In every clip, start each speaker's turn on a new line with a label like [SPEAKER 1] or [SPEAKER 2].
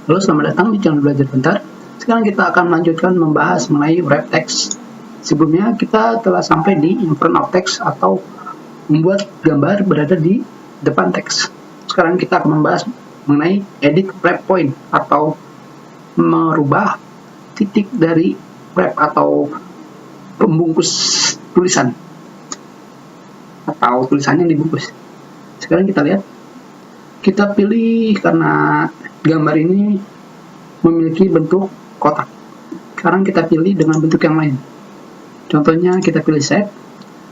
[SPEAKER 1] Halo, selamat datang di channel Belajar Bentar. Sekarang kita akan melanjutkan membahas mengenai wrap text. Sebelumnya kita telah sampai di in front of text atau membuat gambar berada di depan teks. Sekarang kita akan membahas mengenai edit wrap point atau merubah titik dari wrap atau pembungkus tulisan atau tulisannya dibungkus. Sekarang kita lihat, kita pilih karena gambar ini memiliki bentuk kotak. Sekarang kita pilih dengan bentuk yang lain. Contohnya kita pilih set.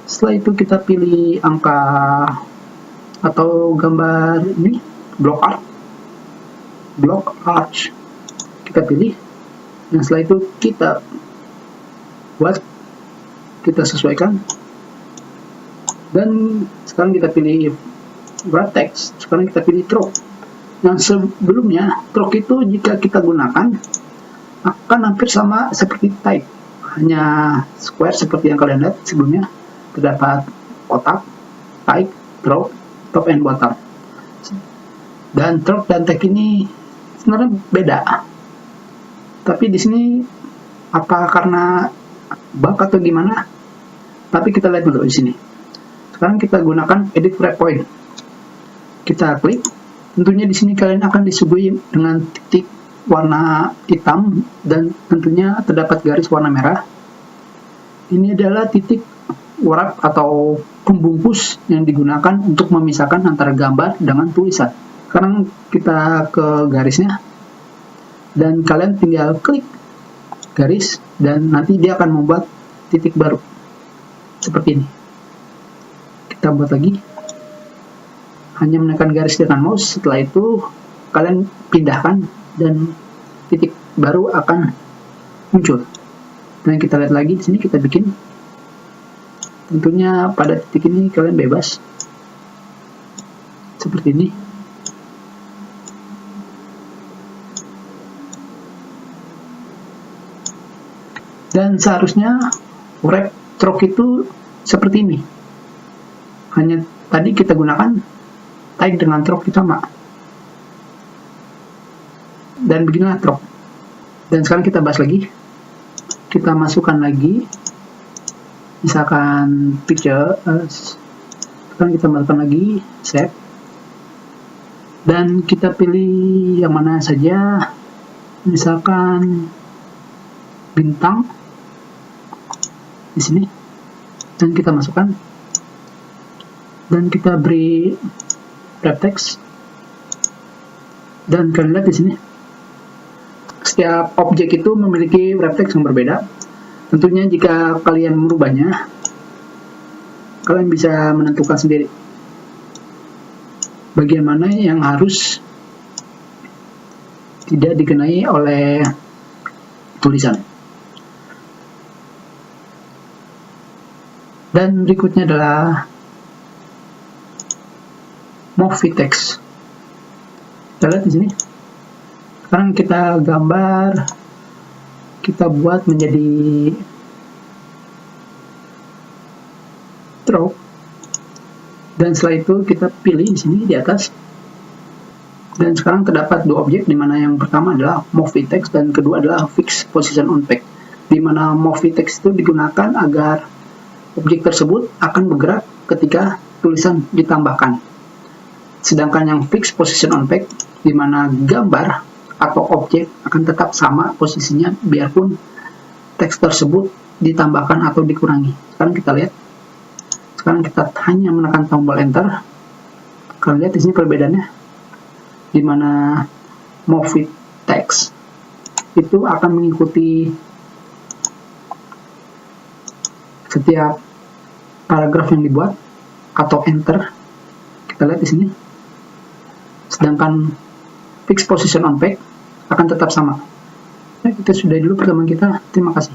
[SPEAKER 1] Setelah itu kita pilih angka atau gambar ini block art. Kita pilih. Dan setelah itu kita buat, kita sesuaikan. Dan sekarang kita pilih wrap text. Sekarang kita pilih stroke. Yang sebelumnya, stroke itu jika kita gunakan akan hampir sama seperti type, hanya square seperti yang kalian lihat sebelumnya. Terdapat kotak, type, stroke, top and bottom. Dan stroke dan text ini sebenarnya beda. Tapi di sini apa karena bug atau gimana? Tapi kita lihat dulu di sini. Sekarang kita gunakan edit wrap point. Kita klik. Tentunya di sini kalian akan disuguhi dengan titik warna hitam dan tentunya terdapat garis warna merah. Ini adalah titik wrap atau pembungkus yang digunakan untuk memisahkan antara gambar dengan tulisan. Sekarang kita ke garisnya dan kalian tinggal klik garis dan nanti dia akan membuat titik baru seperti ini. Kita buat lagi. Hanya menekan garis dengan mouse, setelah itu kalian pindahkan dan titik baru akan muncul. Dan kita lihat lagi di sini, kita bikin. Tentunya pada titik ini kalian bebas seperti ini. Dan seharusnya wrap stroke itu seperti ini. Hanya tadi kita gunakan type dengan stroke sama. Dan beginilah stroke. Dan sekarang kita bahas lagi. Kita masukkan lagi. Misalkan picture. Sekarang kita masukkan lagi. Save. Dan kita pilih yang mana saja. Misalkan bintang. Di sini. Dan kita masukkan. Dan kita beri wrap text. Dan kalian lihat di sini, setiap objek itu memiliki wrap text yang berbeda. Tentunya jika kalian merubahnya, kalian bisa menentukan sendiri bagian mana yang harus tidak dikenai oleh tulisan. Dan berikutnya adalah movie text. Kita lihat di sini. Sekarang kita gambar, kita buat menjadi stroke. Dan setelah itu kita pilih di sini di atas. Dan sekarang terdapat dua objek, di mana yang pertama adalah movie text dan kedua adalah fixed position on page. Di mana movie text itu digunakan agar objek tersebut akan bergerak ketika tulisan ditambahkan. Sedangkan yang fixed position on page, di mana gambar atau objek akan tetap sama posisinya biarpun teks tersebut ditambahkan atau dikurangi. Sekarang kita lihat. Sekarang kita hanya menekan tombol enter. Kalian lihat di sini perbedaannya, di mana movie text itu akan mengikuti setiap paragraf yang dibuat atau enter. Kita lihat di sini. Sedangkan fixed position on page akan tetap sama. Nah, kita sudah dulu pertemuan kita. Terima kasih.